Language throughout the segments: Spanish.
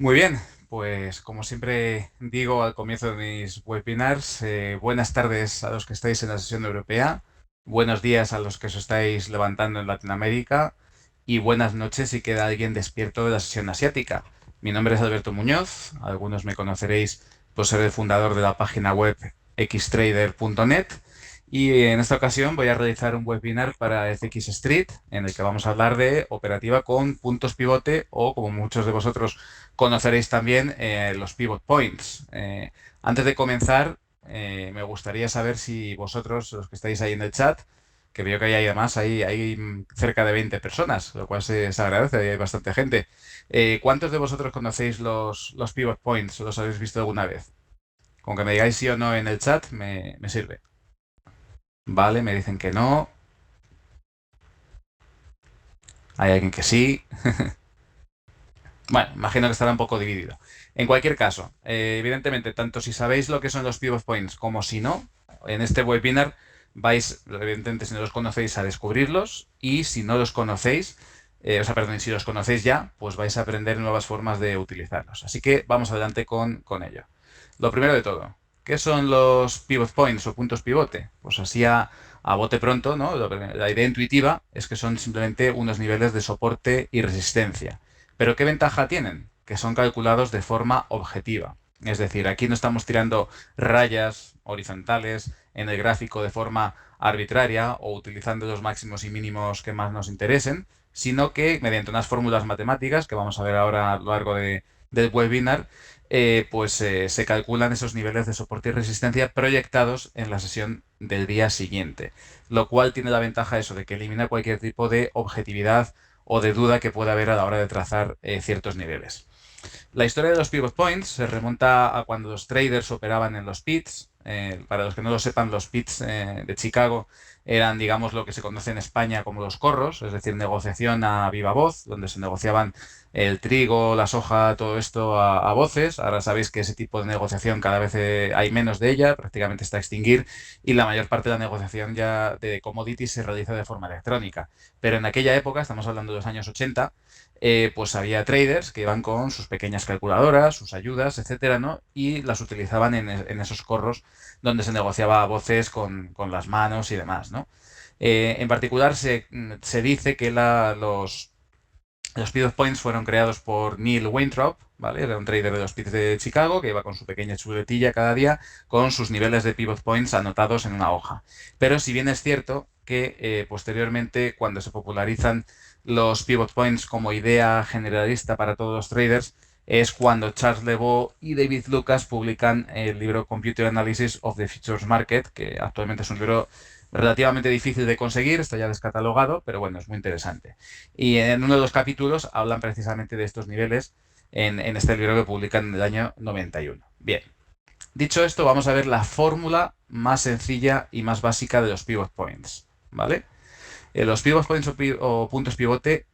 Muy bien, pues como siempre digo al comienzo de mis webinars, buenas tardes a los que estáis en la sesión europea, buenos días a los que os estáis levantando en Latinoamérica y buenas noches si queda alguien despierto de la sesión asiática. Mi nombre es Alberto Muñoz, algunos me conoceréis por ser el fundador de la página web xtrader.net y en esta ocasión voy a realizar un webinar para FX Street en el que vamos a hablar de operativa con puntos pivote o, como muchos de vosotros conoceréis también, los pivot points. Antes de comenzar, me gustaría saber si vosotros, los que estáis ahí en el chat, que veo que hay además hay cerca de 20 personas, lo cual se agradece, hay bastante gente. ¿Cuántos de vosotros conocéis los pivot points o los habéis visto alguna vez? Con que me digáis sí o no en el chat me sirve. Vale, me dicen que no. Hay alguien que sí. Bueno, imagino que estará un poco dividido. En cualquier caso, evidentemente, tanto si sabéis lo que son los pivot points como si no, en este webinar vais, evidentemente, si no los conocéis, a descubrirlos y si no los conocéis, perdón, si los conocéis ya, pues vais a aprender nuevas formas de utilizarlos. Así que vamos adelante con ello. Lo primero de todo, ¿qué son los pivot points o puntos pivote? Pues así a bote pronto, ¿no? La idea intuitiva es que son simplemente unos niveles de soporte y resistencia. Pero ¿qué ventaja tienen? Que son calculados de forma objetiva. Es decir, aquí no estamos tirando rayas horizontales en el gráfico de forma arbitraria o utilizando los máximos y mínimos que más nos interesen, sino que mediante unas fórmulas matemáticas que vamos a ver ahora a lo largo del webinar, se calculan esos niveles de soporte y resistencia proyectados en la sesión del día siguiente, lo cual tiene la ventaja eso de que elimina cualquier tipo de objetividad o de duda que pueda haber a la hora de trazar ciertos niveles. La historia de los pivot points se remonta a cuando los traders operaban en los pits. Para los que no lo sepan, los pits de Chicago eran, digamos, lo que se conoce en España como los corros, es decir, negociación a viva voz, donde se negociaban el trigo, la soja, todo esto a voces. Ahora sabéis que ese tipo de negociación cada vez hay menos de ella, prácticamente está a extinguir, y la mayor parte de la negociación ya de commodities se realiza de forma electrónica. Pero en aquella época, estamos hablando de los años 80, pues había traders que iban con sus pequeñas calculadoras, sus ayudas, etcétera, ¿no? Y las utilizaban en esos corros donde se negociaba a voces con las manos y demás, ¿no? En particular, se dice que los pivot points fueron creados por Neil Weintraub, ¿vale? Era un trader de los pits de Chicago que iba con su pequeña chuletilla cada día con sus niveles de pivot points anotados en una hoja. Pero si bien es cierto que posteriormente, cuando se popularizan los pivot points como idea generalista para todos los traders, es cuando Charles Levaux y David Lucas publican el libro Computer Analysis of the Futures Market, que actualmente es un libro relativamente difícil de conseguir, está ya descatalogado, pero bueno, es muy interesante. Y en uno de los capítulos hablan precisamente de estos niveles en este libro que publican en el año 91. Bien, dicho esto, vamos a ver la fórmula más sencilla y más básica de los pivot points, ¿vale? Los pivot points o puntos pivote,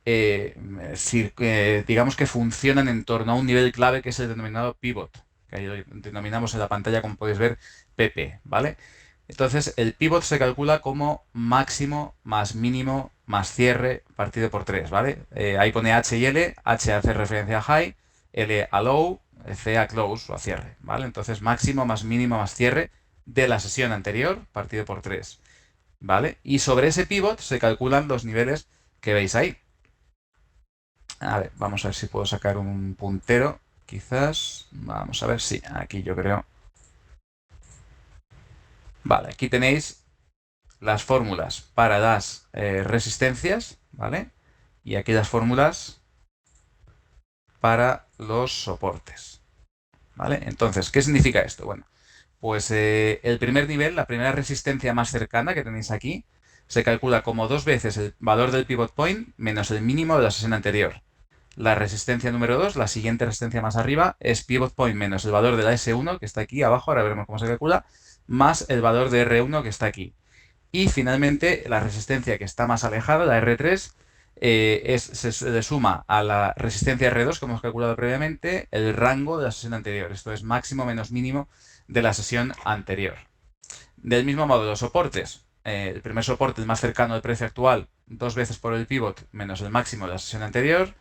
digamos que funcionan en torno a un nivel clave que es el denominado pivot, que ahí lo denominamos en la pantalla, como podéis ver, PP, ¿vale? Entonces, el pivot se calcula como máximo más mínimo más cierre partido por 3, ¿vale? Ahí pone H y L, H hace referencia a high, L a low, C a close o a cierre, ¿vale? Entonces, máximo más mínimo más cierre de la sesión anterior partido por 3. ¿Vale? Y sobre ese pivot se calculan los niveles que veis ahí. A ver, vamos a ver si puedo sacar un puntero, quizás. Vamos a ver, sí, aquí yo creo. Vale, aquí tenéis las fórmulas para las resistencias, ¿vale? Y aquí las fórmulas para los soportes, ¿vale? Entonces, ¿qué significa esto? Bueno, pues el primer nivel, la primera resistencia más cercana que tenéis aquí, se calcula como dos veces el valor del pivot point menos el mínimo de la sesión anterior. La resistencia número 2, la siguiente resistencia más arriba, es pivot point menos el valor de la S1, que está aquí abajo, ahora veremos cómo se calcula, más el valor de R1, que está aquí. Y finalmente, la resistencia que está más alejada, la R3, se le suma a la resistencia R2, que hemos calculado previamente, el rango de la sesión anterior. Esto es máximo menos mínimo de la sesión anterior. Del mismo modo, los soportes. El primer soporte, el más cercano al precio actual, dos veces por el pivot menos el máximo de la sesión anterior.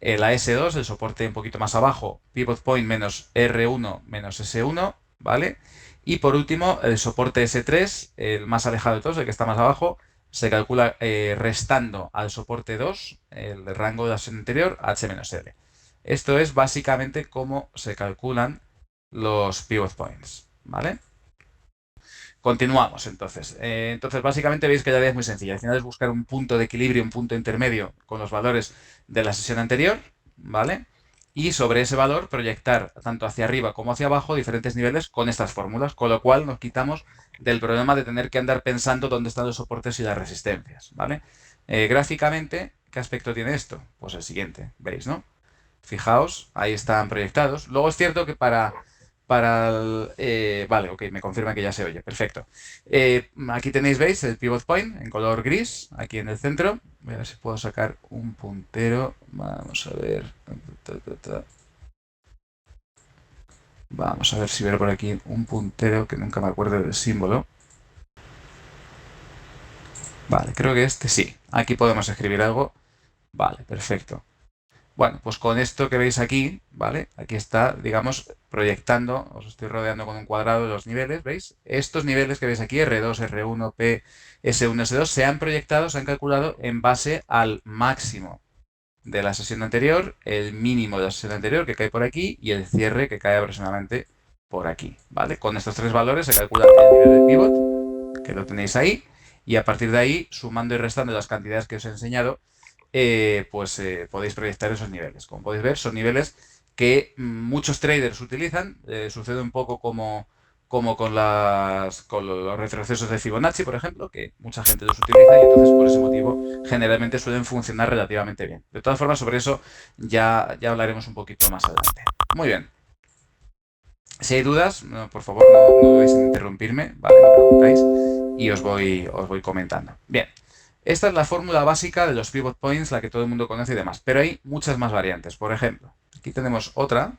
la S2, el soporte un poquito más abajo, pivot point menos R1 menos S1, ¿vale? Y por último, el soporte S3, el más alejado de todos, el que está más abajo, se calcula restando al soporte 2, el rango de la sesión anterior, H menos L. Esto es básicamente cómo se calculan los pivot points, ¿vale? Continuamos entonces. Entonces, básicamente veis que la idea es muy sencilla. Al final es buscar un punto de equilibrio, un punto intermedio con los valores de la sesión anterior, ¿vale? Y sobre ese valor proyectar tanto hacia arriba como hacia abajo diferentes niveles con estas fórmulas, con lo cual nos quitamos del problema de tener que andar pensando dónde están los soportes y las resistencias, ¿vale? Gráficamente, ¿qué aspecto tiene esto? Pues el siguiente, veis, ¿no? Fijaos, ahí están proyectados. Luego es cierto que vale, ok, me confirma que ya se oye, perfecto. Aquí tenéis, veis, el pivot point en color gris, aquí en el centro. Voy a ver si puedo sacar un puntero. Vamos a ver. Vamos a ver si veo por aquí un puntero que nunca me acuerdo del símbolo. Vale, creo que este sí. Aquí podemos escribir algo. Vale, perfecto. Bueno, pues con esto que veis aquí, ¿vale? Aquí está, digamos, proyectando, os estoy rodeando con un cuadrado de los niveles, ¿veis? Estos niveles que veis aquí, R2, R1, P, S1, S2, se han proyectado, se han calculado en base al máximo de la sesión anterior, el mínimo de la sesión anterior que cae por aquí y el cierre que cae aproximadamente por aquí, ¿vale? Con estos tres valores se calcula el nivel de pivot, que lo tenéis ahí, y a partir de ahí, sumando y restando las cantidades que os he enseñado, podéis proyectar esos niveles. Como podéis ver, son niveles que muchos traders utilizan. Sucede un poco como con los retrocesos de Fibonacci, por ejemplo, que mucha gente los utiliza y entonces por ese motivo generalmente suelen funcionar relativamente bien. De todas formas, sobre eso ya hablaremos un poquito más adelante. Muy bien. Si hay dudas, no, por favor, no dudéis en interrumpirme, ¿vale? Me preguntáis y os voy comentando. Bien. Esta es la fórmula básica de los pivot points, la que todo el mundo conoce y demás, pero hay muchas más variantes. Por ejemplo, aquí tenemos otra,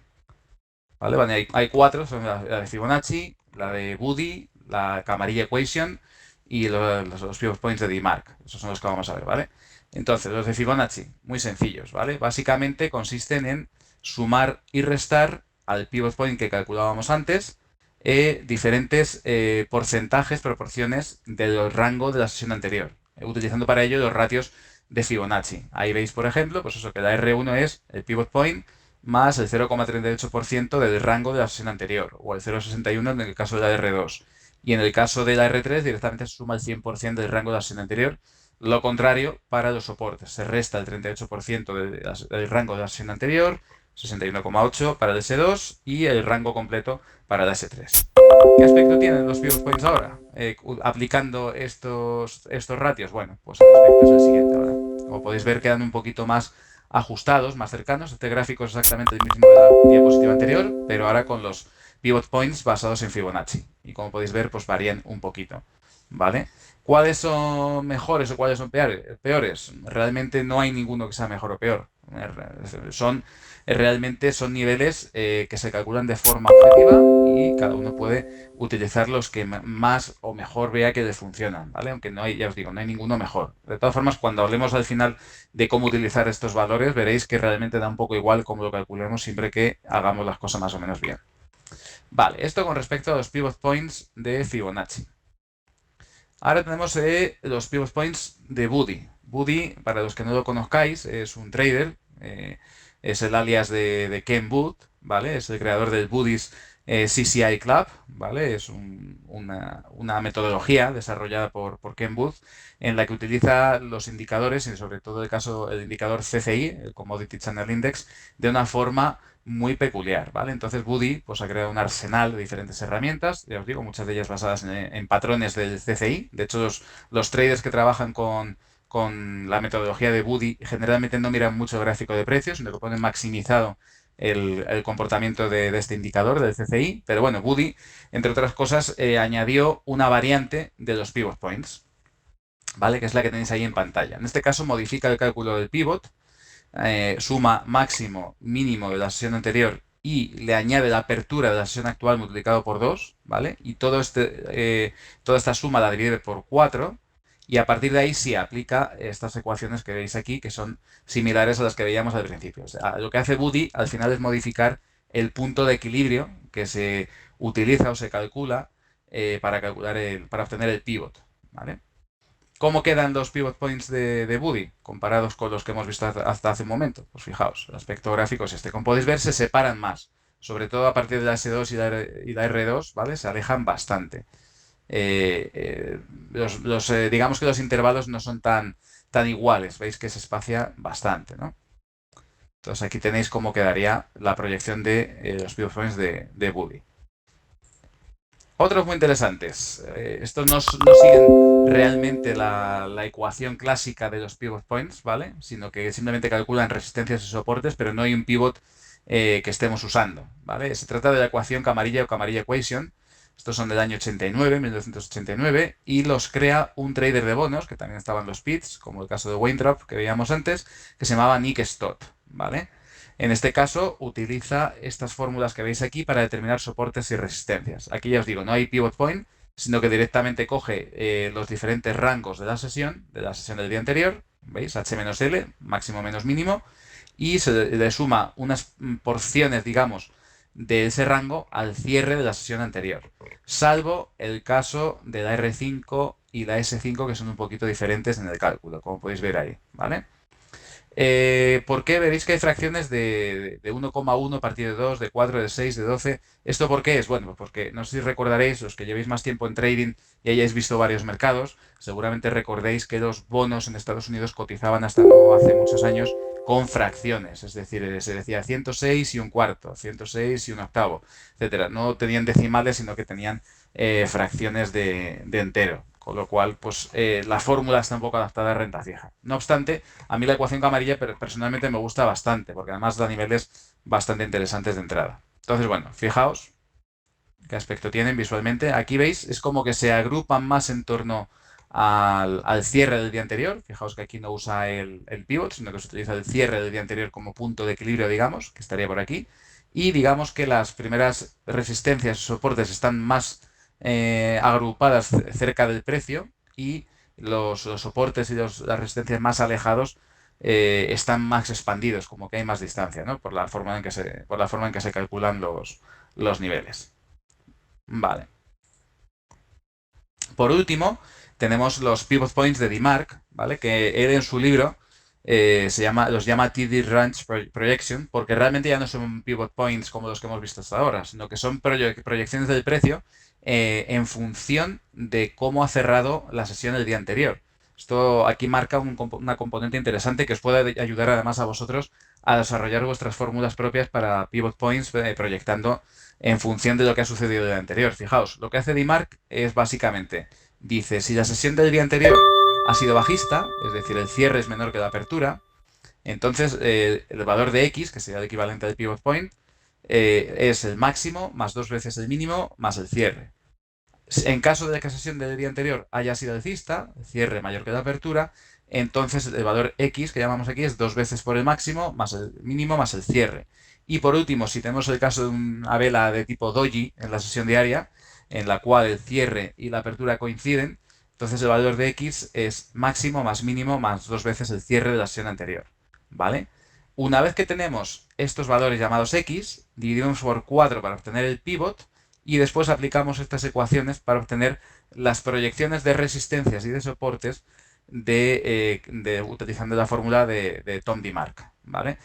¿vale? Hay cuatro, son la de Fibonacci, la de Woody, la Camarilla Equation y los pivot points de DiMark. Esos son los que vamos a ver, ¿vale? Entonces, los de Fibonacci, muy sencillos, ¿vale? Básicamente consisten en sumar y restar al pivot point que calculábamos antes diferentes porcentajes, proporciones del rango de la sesión anterior, utilizando para ello los ratios de Fibonacci. Ahí veis, por ejemplo, pues eso, que la R1 es el pivot point más el 0,38% del rango de la sesión anterior, o el 0,61 en el caso de la R2. Y en el caso de la R3 directamente se suma el 100% del rango de la sesión anterior. Lo contrario para los soportes. Se resta el 38% del rango de la sesión anterior, 61,8 para el S2 y el rango completo para el S3. ¿Qué aspecto tienen los pivot points ahora? Aplicando estos ratios. Bueno, pues el aspecto es el siguiente ahora. Como podéis ver, quedan un poquito más ajustados, más cercanos. Este gráfico es exactamente el mismo de la diapositiva anterior, pero ahora con los pivot points basados en Fibonacci. Y como podéis ver, pues varían un poquito, ¿vale? ¿Cuáles son mejores o cuáles son peores? Realmente no hay ninguno que sea mejor o peor. Realmente son niveles que se calculan de forma objetiva y cada uno puede utilizar los que más o mejor vea que le funcionan, ¿vale? Aunque no hay, ya os digo, no hay ninguno mejor. De todas formas, cuando hablemos al final de cómo utilizar estos valores, veréis que realmente da un poco igual cómo lo calculemos siempre que hagamos las cosas más o menos bien. Vale, esto con respecto a los pivot points de Fibonacci. Ahora tenemos los pivot points de Woody. Woody, para los que no lo conozcáis, es un trader, es el alias de Ken Booth, ¿vale? Es el creador del Woody's CCI Club, ¿vale? Es una metodología desarrollada por Ken Booth en la que utiliza los indicadores, y sobre todo el indicador CCI, el Commodity Channel Index, de una forma muy peculiar, ¿vale? Entonces Woody pues, ha creado un arsenal de diferentes herramientas, ya os digo, muchas de ellas basadas en patrones del CCI. De hecho, los traders que trabajan con la metodología de Woody generalmente no miran mucho el gráfico de precios, sino que ponen maximizado el comportamiento de este indicador del CCI. Pero bueno, Woody, entre otras cosas, añadió una variante de los pivot points, ¿vale? Que es la que tenéis ahí en pantalla. En este caso modifica el cálculo del pivot, suma máximo, mínimo de la sesión anterior y le añade la apertura de la sesión actual multiplicado por 2, ¿vale? Y toda esta suma la divide por 4 y a partir de ahí sí aplica estas ecuaciones que veis aquí, que son similares a las que veíamos al principio. O sea, lo que hace Buddy al final es modificar el punto de equilibrio que se utiliza o se calcula para obtener el pivot, ¿vale? ¿Cómo quedan los pivot points de Buddy comparados con los que hemos visto hasta hace un momento? Pues fijaos, el aspecto gráfico es este. Como podéis ver, se separan más. Sobre todo a partir de la S2 y la R2, ¿vale? Se alejan bastante. Digamos que los intervalos no son tan iguales. Veis que se espacia bastante, ¿no? Entonces aquí tenéis cómo quedaría la proyección de los pivot points de Buddy. Otros muy interesantes. Estos no siguen realmente la ecuación clásica de los pivot points, ¿vale? Sino que simplemente calculan resistencias y soportes, pero no hay un pivot que estemos usando, ¿vale? Se trata de la ecuación Camarilla o Camarilla Equation. Estos son del año 89, 1989, y los crea un trader de bonos, que también estaban los pits, como el caso de Weintraub que veíamos antes, que se llamaba Nick Stott, ¿vale? En este caso, utiliza estas fórmulas que veis aquí para determinar soportes y resistencias. Aquí ya os digo, no hay pivot point, sino que directamente coge los diferentes rangos de la sesión del día anterior, ¿veis? H-L, máximo menos mínimo, y se le suma unas porciones, digamos, de ese rango al cierre de la sesión anterior, salvo el caso de la R5 y la S5, que son un poquito diferentes en el cálculo, como podéis ver ahí, ¿vale? ¿Por qué? Veréis que hay fracciones de 1,1 a partir de 2, de 4, de 6, de 12. ¿Esto por qué es? Bueno, pues porque no sé si recordaréis, los que llevéis más tiempo en trading y hayáis visto varios mercados, seguramente recordéis que los bonos en Estados Unidos cotizaban hasta no hace muchos años con fracciones, es decir, se decía 106 y un cuarto, 106 y un octavo, etcétera. No tenían decimales, sino que tenían fracciones de entero. Con lo cual, pues la fórmula está un poco adaptada a renta fija. No obstante, a mí la ecuación camarilla personalmente me gusta bastante, porque además da niveles bastante interesantes de entrada. Entonces, bueno, fijaos qué aspecto tienen visualmente. Aquí veis, es como que se agrupan más en torno al cierre del día anterior. Fijaos que aquí no usa el pivot, sino que se utiliza el cierre del día anterior como punto de equilibrio, digamos, que estaría por aquí. Y digamos que las primeras resistencias y soportes están más agrupadas cerca del precio y los soportes y las resistencias más alejados están más expandidos, como que hay más distancia, ¿no? Por la forma en que se calculan los niveles. Vale. Por último, tenemos los pivot points de DeMark, ¿vale? Que él en su libro los llama TD Range Projection, porque realmente ya no son pivot points como los que hemos visto hasta ahora, sino que son proyecciones del precio en función de cómo ha cerrado la sesión el día anterior. Esto aquí marca una componente interesante que os puede ayudar además a vosotros a desarrollar vuestras fórmulas propias para pivot points proyectando en función de lo que ha sucedido el día anterior. Fijaos, lo que hace DeMark es básicamente, dice, si la sesión del día anterior ha sido bajista, es decir, el cierre es menor que la apertura, entonces el valor de X, que sería el equivalente al pivot point, es el máximo más dos veces el mínimo más el cierre. En caso de que la sesión del día anterior haya sido alcista, el cierre mayor que la apertura, entonces el valor X que llamamos aquí es dos veces por el máximo más el mínimo más el cierre. Y por último, si tenemos el caso de una vela de tipo doji en la sesión diaria, en la cual el cierre y la apertura coinciden, entonces el valor de X es máximo más mínimo más dos veces el cierre de la sesión anterior. ¿Vale? Una vez que tenemos estos valores llamados X, dividimos por 4 para obtener el pivot y después aplicamos estas ecuaciones para obtener las proyecciones de resistencias y de soportes utilizando la fórmula de Tom DeMark, ¿vale?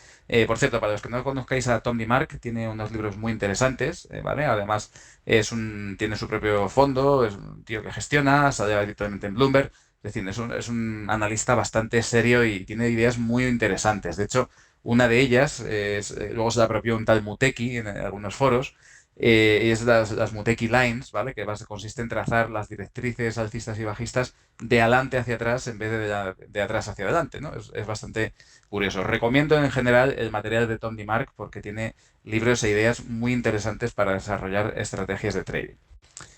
Por cierto, para los que no conozcáis a Tom DeMark, tiene unos libros muy interesantes, ¿vale? Además, tiene su propio fondo, es un tío que gestiona, sale habitualmente en Bloomberg, es decir, es un analista bastante serio y tiene ideas muy interesantes. De hecho, una de ellas, luego se la apropió un tal Muteki en algunos foros, es las Muteki Lines, ¿vale? Que consiste en trazar las directrices alcistas y bajistas de adelante hacia atrás en vez de atrás hacia adelante, ¿no? Es bastante curioso. Recomiendo en general el material de Tom DeMark porque tiene libros e ideas muy interesantes para desarrollar estrategias de trading.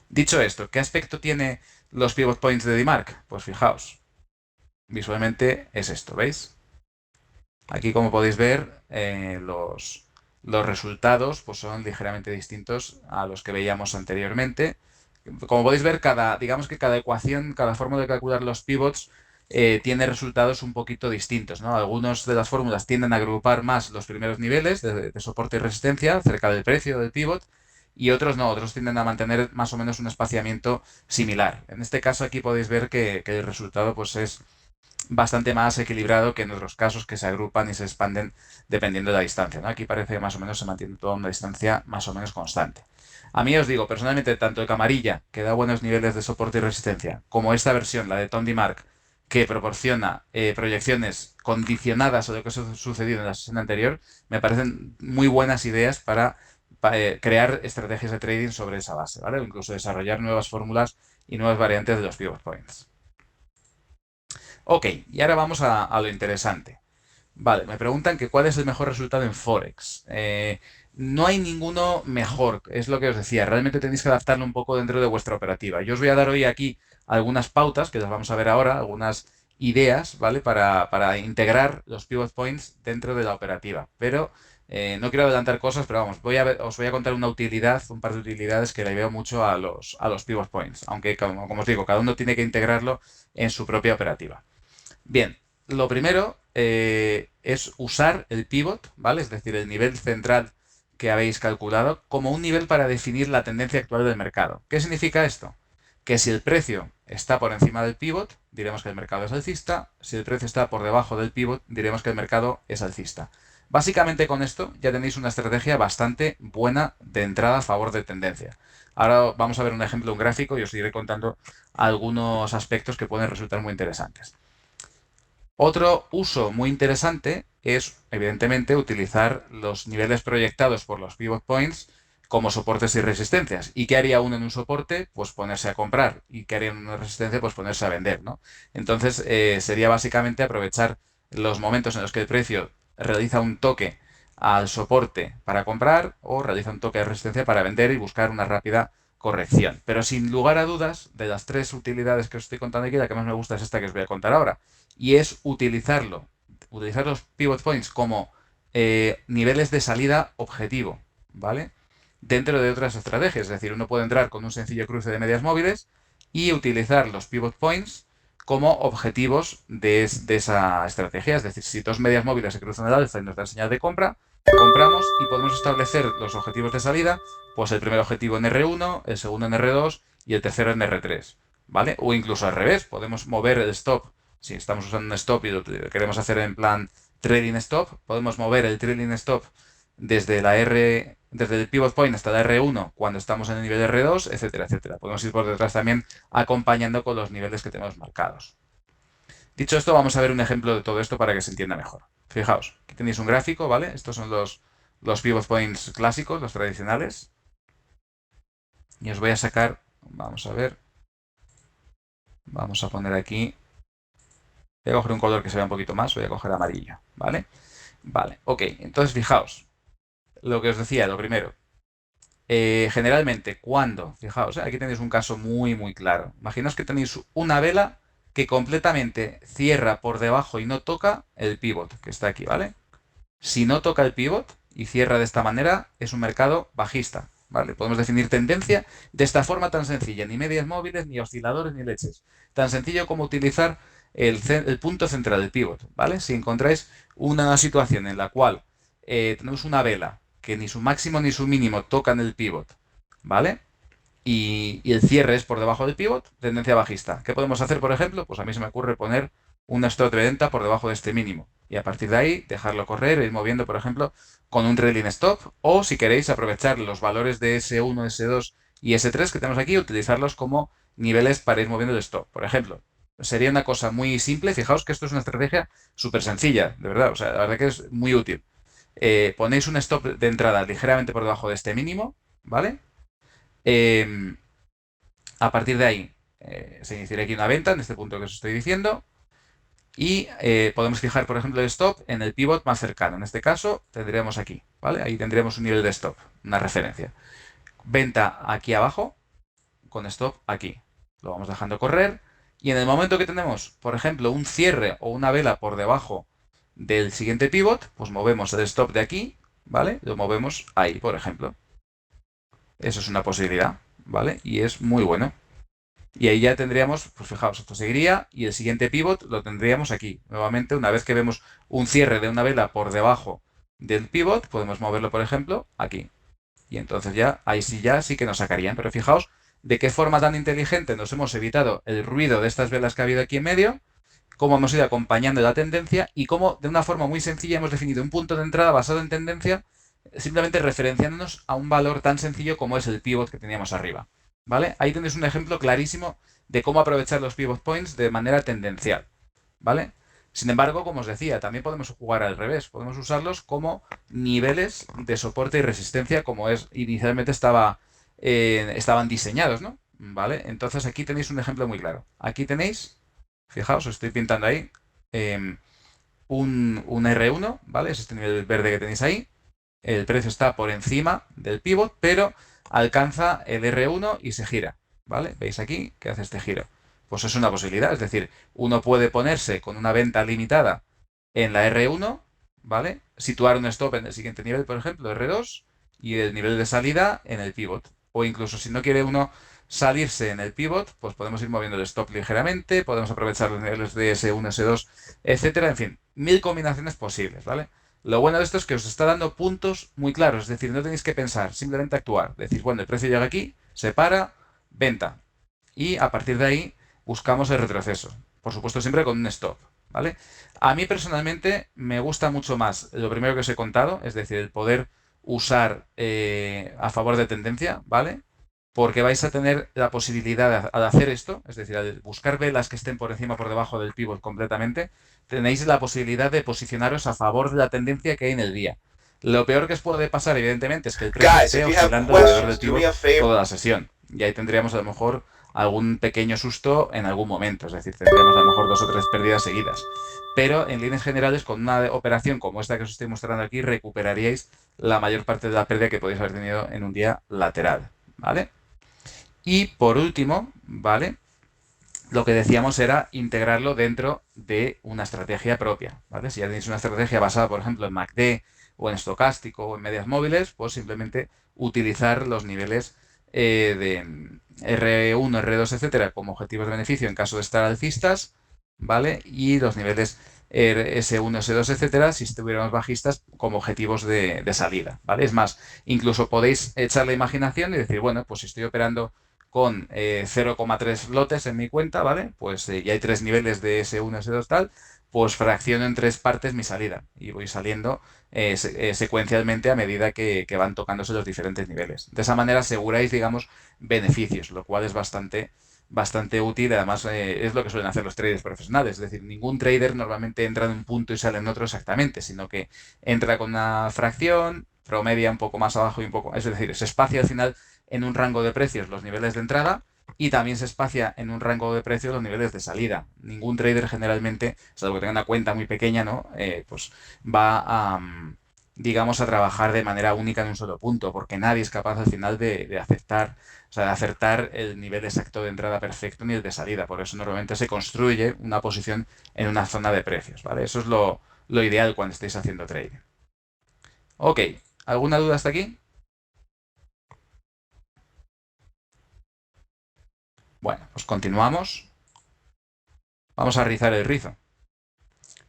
Dicho esto, ¿qué aspecto tiene los pivot points de DeMark? Pues fijaos, visualmente es esto, ¿veis? Aquí, como podéis ver, los resultados pues, son ligeramente distintos a los que veíamos anteriormente. Como podéis ver, digamos que cada ecuación, cada fórmula de calcular los pivots tiene resultados un poquito distintos, ¿no? Algunas de las fórmulas tienden a agrupar más los primeros niveles de soporte y resistencia cerca del precio del pivot y otros no, otros tienden a mantener más o menos un espaciamiento similar. En este caso aquí podéis ver que el resultado pues es bastante más equilibrado que en otros casos que se agrupan y se expanden dependiendo de la distancia, ¿no? Aquí parece que más o menos se mantiene toda una distancia más o menos constante. A mí os digo, personalmente, tanto el Camarilla, que da buenos niveles de soporte y resistencia, como esta versión, la de Tony Mark, que proporciona proyecciones condicionadas a lo que ha sucedido en la sesión anterior, me parecen muy buenas ideas para crear estrategias de trading sobre esa base, ¿vale? O incluso desarrollar nuevas fórmulas y nuevas variantes de los pivot points. Ok, y ahora vamos a lo interesante. Vale, me preguntan que cuál es el mejor resultado en Forex. No hay ninguno mejor, es lo que os decía. Realmente tenéis que adaptarlo un poco dentro de vuestra operativa. Yo os voy a dar hoy aquí algunas pautas, que las vamos a ver ahora, algunas ideas, ¿vale? Para integrar los pivot points dentro de la operativa. Pero no quiero adelantar cosas, pero vamos, os voy a contar una utilidad, un par de utilidades que le veo mucho a los pivot points. Aunque, como os digo, cada uno tiene que integrarlo en su propia operativa. Bien, lo primero es usar el pivot, ¿vale? Es decir, el nivel central que habéis calculado como un nivel para definir la tendencia actual del mercado. ¿Qué significa esto? Que si el precio está por encima del pivot, diremos que el mercado es alcista. Si el precio está por debajo del pivot, diremos que el mercado es alcista. Básicamente con esto ya tenéis una estrategia bastante buena de entrada a favor de tendencia. Ahora vamos a ver un ejemplo, un gráfico, y os iré contando algunos aspectos que pueden resultar muy interesantes. Otro uso muy interesante es, evidentemente, utilizar los niveles proyectados por los pivot points como soportes y resistencias. ¿Y qué haría uno en un soporte? Pues ponerse a comprar. ¿Y qué haría en una resistencia? Pues ponerse a vender, ¿no? Entonces, sería básicamente aprovechar los momentos en los que el precio realiza un toque al soporte para comprar o realiza un toque de resistencia para vender y buscar una rápida corrección. Pero sin lugar a dudas, de las tres utilidades que os estoy contando aquí, la que más me gusta es esta que os voy a contar ahora y es utilizar los pivot points como niveles de salida objetivo, ¿vale? Dentro de otras estrategias, es decir, uno puede entrar con un sencillo cruce de medias móviles y utilizar los pivot points como objetivos de esa estrategia. Es decir, si dos medias móviles se cruzan al alza y nos dan señal de compra, compramos y podemos establecer los objetivos de salida, pues el primer objetivo en R1, el segundo en R2 y el tercero en R3, ¿vale? O incluso al revés, podemos mover el stop. Si estamos usando un stop y lo queremos hacer en plan trading stop, podemos mover el trading stop desde el pivot point hasta la R1 cuando estamos en el nivel R2, etcétera, etcétera. Podemos ir por detrás también acompañando con los niveles que tenemos marcados. Dicho esto, vamos a ver un ejemplo de todo esto para que se entienda mejor. Fijaos, aquí tenéis un gráfico, ¿vale? Estos son los pivot points clásicos, los tradicionales. Y os voy a sacar, vamos a ver, vamos a poner aquí, voy a coger un color que se vea un poquito más, voy a coger amarillo, ¿vale? Vale, ok, entonces fijaos, lo que os decía, lo primero, generalmente cuando, fijaos, aquí tenéis un caso muy muy claro. Imaginaos que tenéis una vela que completamente cierra por debajo y no toca el pivot, que está aquí, ¿vale? Si no toca el pivot y cierra de esta manera, es un mercado bajista, ¿vale? Podemos definir tendencia de esta forma tan sencilla, ni medias móviles, ni osciladores, ni leches. Tan sencillo como utilizar el punto central del pivot, ¿vale? Si encontráis una situación en la cual tenemos una vela que ni su máximo ni su mínimo tocan el pivot, ¿vale? Y el cierre es por debajo del pivot, tendencia bajista. ¿Qué podemos hacer, por ejemplo? Pues a mí se me ocurre poner un stop de venta por debajo de este mínimo. Y a partir de ahí, dejarlo correr e ir moviendo, por ejemplo, con un trailing stop. O si queréis aprovechar los valores de S1, S2 y S3 que tenemos aquí, utilizarlos como niveles para ir moviendo el stop. Por ejemplo, sería una cosa muy simple. Fijaos que esto es una estrategia súper sencilla, de verdad. O sea, la verdad que es muy útil. Ponéis un stop de entrada ligeramente por debajo de este mínimo, ¿vale? A partir de ahí se iniciaría aquí una venta en este punto que os estoy diciendo y podemos fijar, por ejemplo, el stop en el pivot más cercano. En este caso tendríamos aquí, ¿vale? Ahí tendríamos un nivel de stop, una referencia. Venta aquí abajo con stop aquí. Lo vamos dejando correr y en el momento que tenemos, por ejemplo, un cierre o una vela por debajo del siguiente pivot, pues movemos el stop de aquí, ¿vale? Lo movemos ahí, por ejemplo. Eso es una posibilidad, ¿vale? Y es muy bueno. Y ahí ya tendríamos, pues fijaos, esto seguiría y el siguiente pivot lo tendríamos aquí. Nuevamente, una vez que vemos un cierre de una vela por debajo del pivot, podemos moverlo, por ejemplo, aquí. Y entonces ya, ahí sí que nos sacarían. Pero fijaos de qué forma tan inteligente nos hemos evitado el ruido de estas velas que ha habido aquí en medio, cómo hemos ido acompañando la tendencia y cómo de una forma muy sencilla hemos definido un punto de entrada basado en tendencia, simplemente referenciándonos a un valor tan sencillo como es el pivot que teníamos arriba. ¿Vale? Ahí tenéis un ejemplo clarísimo de cómo aprovechar los pivot points de manera tendencial. ¿Vale? Sin embargo, como os decía, también podemos jugar al revés. Podemos usarlos como niveles de soporte y resistencia, como es inicialmente estaban diseñados, ¿no? ¿Vale? Entonces aquí tenéis un ejemplo muy claro. Aquí tenéis, fijaos, os estoy pintando ahí, eh, un R1, ¿vale? Es este nivel verde que tenéis ahí. El precio está por encima del pivot, pero alcanza el R1 y se gira, ¿vale? ¿Veis aquí que hace este giro? Pues es una posibilidad, es decir, uno puede ponerse con una venta limitada en la R1, ¿vale? Situar un stop en el siguiente nivel, por ejemplo, R2, y el nivel de salida en el pivot. O incluso si no quiere uno salirse en el pivot, pues podemos ir moviendo el stop ligeramente, podemos aprovechar los niveles de S1, S2, etcétera. En fin, 1000 combinaciones posibles, ¿vale? Lo bueno de esto es que os está dando puntos muy claros, es decir, no tenéis que pensar, simplemente actuar. Decís, bueno, el precio llega aquí, se para, venta. Y a partir de ahí buscamos el retroceso. Por supuesto, siempre con un stop, ¿vale? A mí personalmente me gusta mucho más lo primero que os he contado, es decir, el poder usar a favor de tendencia, ¿vale? Porque vais a tener la posibilidad de, al hacer esto, es decir, al buscar velas que estén por encima o por debajo del pivot completamente, tenéis la posibilidad de posicionaros a favor de la tendencia que hay en el día. Lo peor que os puede pasar, evidentemente, es que el precio Guys, esté if you have oscilando alrededor del questions, do me pivot a favor. toda la sesión. Y ahí tendríamos a lo mejor algún pequeño susto en algún momento, es decir, tendríamos a lo mejor 2 o 3 pérdidas seguidas. Pero en líneas generales, con una operación como esta que os estoy mostrando aquí, recuperaríais la mayor parte de la pérdida que podéis haber tenido en un día lateral, ¿vale? Y por último, ¿vale? Lo que decíamos era integrarlo dentro de una estrategia propia, ¿vale? Si ya tenéis una estrategia basada, por ejemplo, en MACD o en estocástico o en medias móviles, pues simplemente utilizar los niveles de R1, R2, etcétera, como objetivos de beneficio en caso de estar alcistas, ¿vale? Y los niveles S1, S2, etcétera, si estuviéramos bajistas, como objetivos de salida, ¿vale? Es más, incluso podéis echar la imaginación y decir, bueno, pues si estoy operando con 0,3 lotes en mi cuenta, ¿vale? Pues ya hay 3 niveles de S1, S2, tal, pues fracciono en 3 partes mi salida y voy saliendo secuencialmente a medida que van tocándose los diferentes niveles. De esa manera aseguráis, digamos, beneficios, lo cual es bastante útil. Además, es lo que suelen hacer los traders profesionales. Es decir, ningún trader normalmente entra en un punto y sale en otro exactamente, sino que entra con una fracción, promedia un poco más abajo y un poco... Es decir, se espacia al final en un rango de precios los niveles de entrada y también se espacia en un rango de precios los niveles de salida. Ningún trader generalmente, salvo que tenga una cuenta muy pequeña, ¿no? Pues va a, digamos, a trabajar de manera única en un solo punto, porque nadie es capaz al final de aceptar, o sea, de acertar el nivel exacto de entrada perfecto ni el de salida. Por eso normalmente se construye una posición en una zona de precios, ¿vale? Eso es lo ideal cuando estéis haciendo trading. Ok, ¿alguna duda hasta aquí? Bueno, pues continuamos. Vamos a rizar el rizo,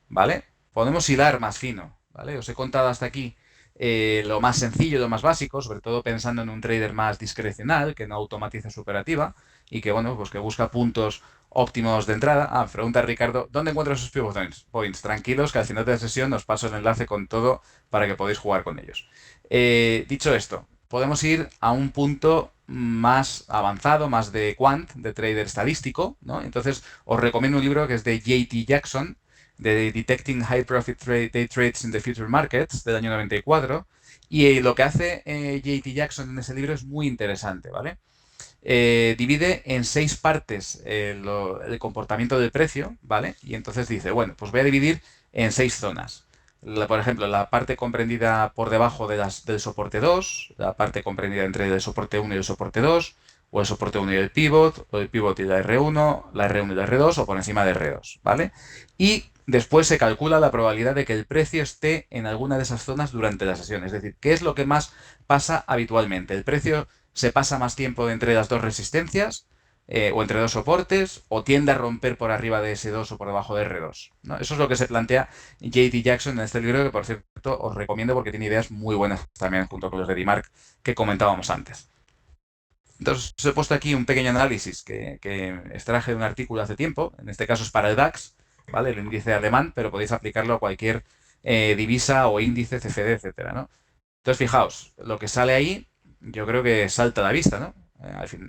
¿vale? Podemos hilar más fino, ¿vale? Os he contado hasta aquí lo más sencillo, lo más básico, sobre todo pensando en un trader más discrecional, que no automatiza su operativa y que, bueno, pues que busca puntos óptimos de entrada. Ah, pregunta Ricardo, ¿dónde encuentro esos pivot points? Tranquilos, que al final de la sesión os paso el enlace con todo para que podáis jugar con ellos. Dicho esto, podemos ir a un punto más avanzado, más de quant, de trader estadístico, ¿no? Entonces, os recomiendo un libro que es de J.T. Jackson, de Detecting High Profit Day Trades in the Future Markets, del año 94, y lo que hace J.T. Jackson en ese libro es muy interesante, ¿vale? Divide en 6 partes el comportamiento del precio, ¿vale? Y entonces dice, bueno, pues voy a dividir en 6 zonas. Por ejemplo, la parte comprendida por debajo del soporte 2, la parte comprendida entre el soporte 1 y el soporte 2, o el soporte 1 y el pivot, o el pivot y la R1, la R1 y la R2, o por encima de R2, ¿vale? Y después se calcula la probabilidad de que el precio esté en alguna de esas zonas durante la sesión. Es decir, ¿qué es lo que más pasa habitualmente? El precio se pasa más tiempo entre las dos resistencias, o entre dos soportes, o tiende a romper por arriba de S2 o por debajo de R2, ¿no? Eso es lo que se plantea J.D. Jackson en este libro, que por cierto os recomiendo porque tiene ideas muy buenas también junto con los de DMARC que comentábamos antes. Entonces, os he puesto aquí un pequeño análisis que extraje de un artículo hace tiempo. En este caso es para el DAX, ¿vale? El índice alemán, pero podéis aplicarlo a cualquier divisa o índice, CFD, etcétera, ¿no? Entonces, fijaos, lo que sale ahí, yo creo que salta a la vista, ¿no?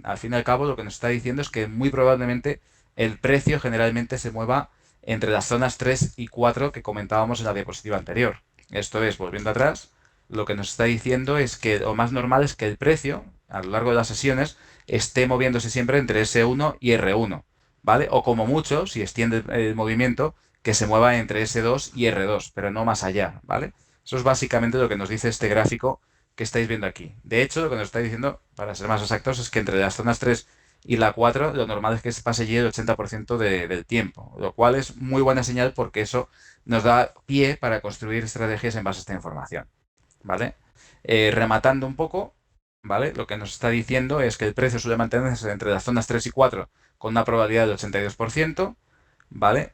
Al fin y al cabo, lo que nos está diciendo es que muy probablemente el precio generalmente se mueva entre las zonas 3 y 4 que comentábamos en la diapositiva anterior. Esto es, volviendo atrás, lo que nos está diciendo es que lo más normal es que el precio, a lo largo de las sesiones, esté moviéndose siempre entre S1 y R1, ¿vale? O como mucho, si extiende el movimiento, que se mueva entre S2 y R2, pero no más allá, ¿vale? Eso es básicamente lo que nos dice este gráfico que estáis viendo aquí. De hecho, lo que nos está diciendo, para ser más exactos, es que entre las zonas 3 y la 4, lo normal es que se pase allí el 80% del tiempo, lo cual es muy buena señal porque eso nos da pie para construir estrategias en base a esta información, ¿vale? Rematando un poco, ¿vale? Lo que nos está diciendo es que el precio suele mantenerse entre las zonas 3 y 4 con una probabilidad del 82%, ¿vale?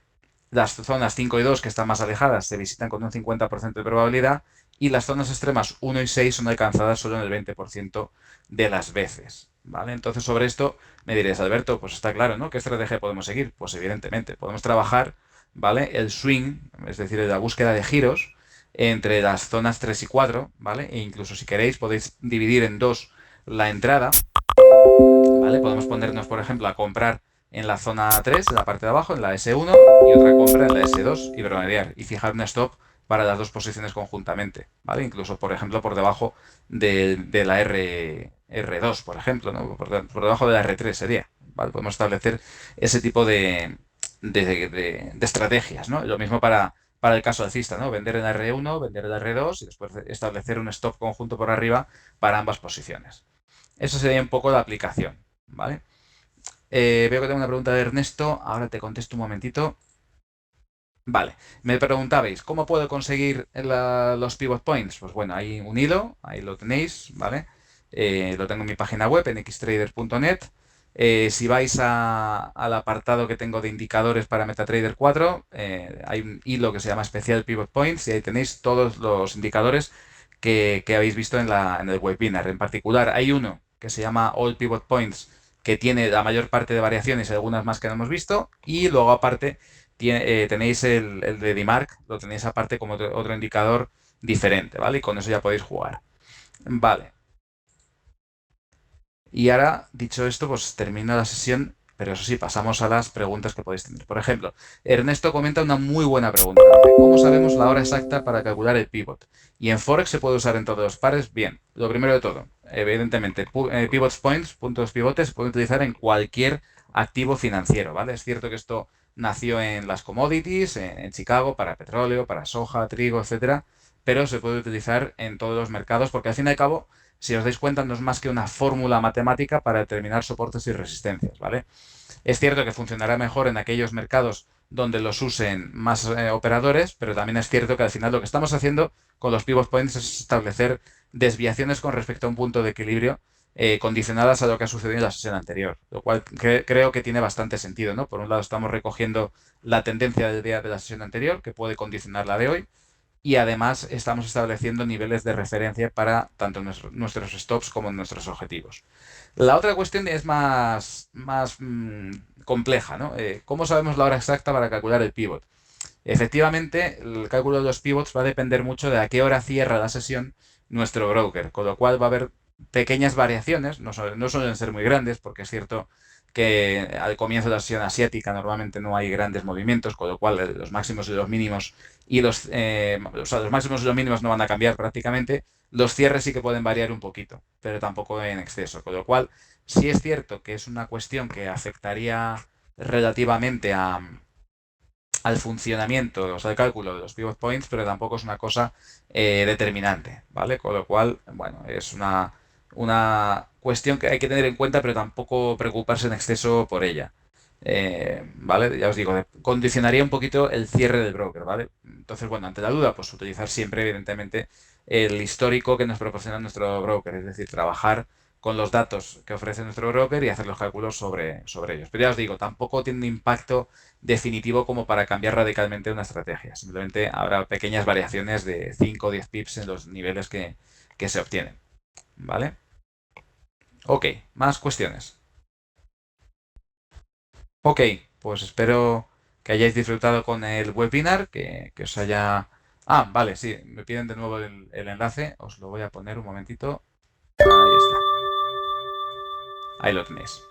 Las zonas 5 y 2, que están más alejadas, se visitan con un 50% de probabilidad, y las zonas extremas 1 y 6 son alcanzadas solo en el 20% de las veces, ¿vale? Entonces, sobre esto me diréis, Alberto, pues está claro, ¿no? ¿Qué estrategia podemos seguir? Pues evidentemente, podemos trabajar, ¿vale? El swing, es decir, la búsqueda de giros entre las zonas 3 y 4, ¿vale? E incluso si queréis podéis dividir en dos la entrada, ¿vale? Podemos ponernos, por ejemplo, a comprar en la zona 3, en la parte de abajo, en la S1, y otra compra en la S2 y promediar y fijar un stop para las dos posiciones conjuntamente, ¿vale? Incluso, por ejemplo, por debajo de la R2, por ejemplo, ¿no? Por debajo de la R3 sería, ¿vale? Podemos establecer ese tipo de estrategias, ¿no? Lo mismo para el caso alcista, ¿no? Vender en la R1, vender en la R2 y después establecer un stop conjunto por arriba para ambas posiciones. Eso sería un poco la aplicación, ¿vale? Veo que tengo una pregunta de Ernesto, ahora te contesto un momentito. Vale, me preguntabais, ¿cómo puedo conseguir los pivot points? Pues bueno, hay un hilo, ahí lo tenéis, ¿vale? Lo tengo en mi página web, en xtrader.net. Si vais al apartado que tengo de indicadores para MetaTrader 4, hay un hilo que se llama especial pivot points y ahí tenéis todos los indicadores que habéis visto en el webinar. En particular, hay uno que se llama All Pivot Points, que tiene la mayor parte de variaciones y algunas más que no hemos visto, y luego aparte tenéis el de DMARC, lo tenéis aparte como otro indicador diferente, ¿vale? Y con eso ya podéis jugar. Vale. Y ahora, dicho esto, pues termina la sesión, pero eso sí, pasamos a las preguntas que podéis tener. Por ejemplo, Ernesto comenta una muy buena pregunta. Dice, ¿cómo sabemos la hora exacta para calcular el pivot? ¿Y en Forex se puede usar en todos los pares? Bien, lo primero de todo, evidentemente, pivot points, puntos pivotes, se pueden utilizar en cualquier activo financiero, ¿vale? Es cierto que esto nació en las commodities, en Chicago, para petróleo, para soja, trigo, etcétera, pero se puede utilizar en todos los mercados porque al fin y al cabo, si os dais cuenta, no es más que una fórmula matemática para determinar soportes y resistencias, ¿vale? Es cierto que funcionará mejor en aquellos mercados donde los usen más operadores, pero también es cierto que al final lo que estamos haciendo con los pivot points es establecer desviaciones con respecto a un punto de equilibrio condicionadas a lo que ha sucedido en la sesión anterior, lo cual creo que tiene bastante sentido, ¿no? Por un lado estamos recogiendo la tendencia del día de la sesión anterior, que puede condicionar la de hoy, y además estamos estableciendo niveles de referencia para tanto nuestros stops como nuestros objetivos. La otra cuestión es más compleja, ¿no? ¿Cómo sabemos la hora exacta para calcular el pivot? Efectivamente, el cálculo de los pivots va a depender mucho de a qué hora cierra la sesión nuestro broker, con lo cual va a haber pequeñas variaciones, no suelen ser muy grandes, porque es cierto que al comienzo de la sesión asiática normalmente no hay grandes movimientos, con lo cual los máximos y los mínimos o sea, los máximos y los mínimos no van a cambiar prácticamente. Los cierres sí que pueden variar un poquito, pero tampoco en exceso, con lo cual sí es cierto que es una cuestión que afectaría relativamente al funcionamiento, o sea, al cálculo de los pivot points, pero tampoco es una cosa determinante, ¿vale? Con lo cual, bueno, es una cuestión que hay que tener en cuenta, pero tampoco preocuparse en exceso por ella. ¿Vale? Ya os digo, condicionaría un poquito el cierre del broker, ¿vale? Entonces, bueno, ante la duda, pues utilizar siempre, evidentemente, el histórico que nos proporciona nuestro broker, es decir, trabajar con los datos que ofrece nuestro broker y hacer los cálculos sobre ellos. Pero ya os digo, tampoco tiene un impacto definitivo como para cambiar radicalmente una estrategia. Simplemente habrá pequeñas variaciones de 5 o 10 pips en los niveles que se obtienen. ¿Vale? Ok, más cuestiones. Ok, pues espero que hayáis disfrutado con el webinar, que os haya... Ah, vale, sí, me piden de nuevo el enlace, os lo voy a poner un momentito. Ahí está, ahí lo tenéis.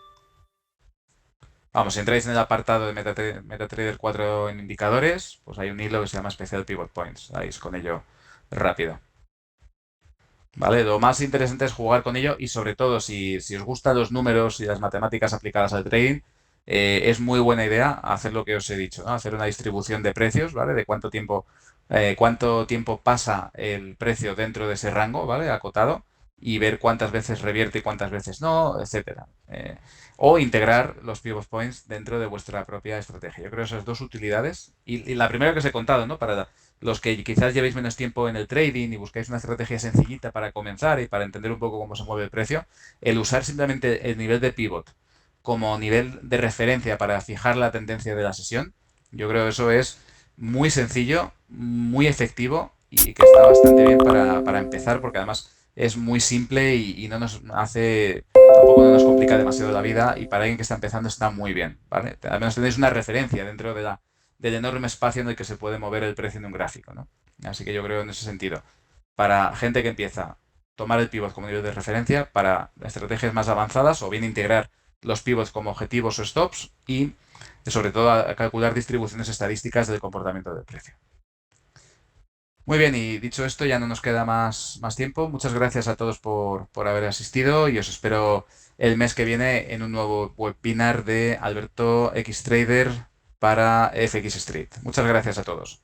Vamos, si entráis en el apartado de MetaTrader 4 en indicadores, pues hay un hilo que se llama Special Pivot Points. Vais con ello rápido. ¿Vale? Lo más interesante es jugar con ello y sobre todo si os gustan los números y las matemáticas aplicadas al trading, es muy buena idea hacer lo que os he dicho, ¿no? Hacer una distribución de precios, ¿vale? De cuánto tiempo pasa el precio dentro de ese rango, ¿vale? Acotado y ver cuántas veces revierte y cuántas veces no, etcétera. O integrar los pivot points dentro de vuestra propia estrategia. Yo creo esas dos utilidades. Y la primera que os he contado, ¿no? Para los que quizás llevéis menos tiempo en el trading y buscáis una estrategia sencillita para comenzar y para entender un poco cómo se mueve el precio, el usar simplemente el nivel de pivot como nivel de referencia para fijar la tendencia de la sesión, yo creo que eso es muy sencillo, muy efectivo y que está bastante bien para empezar porque además es muy simple y no nos hace, tampoco no nos complica demasiado la vida y para alguien que está empezando está muy bien, ¿vale? Al menos tenéis una referencia dentro del enorme espacio en el que se puede mover el precio en un gráfico, ¿no? Así que yo creo en ese sentido, para gente que empieza, tomar el pivot como nivel de referencia, para estrategias más avanzadas o bien integrar los pivots como objetivos o stops y sobre todo a calcular distribuciones estadísticas del comportamiento del precio. Muy bien, y dicho esto, ya no nos queda más tiempo. Muchas gracias a todos por haber asistido y os espero el mes que viene en un nuevo webinar de Alberto X Trader para FX Street. Muchas gracias a todos.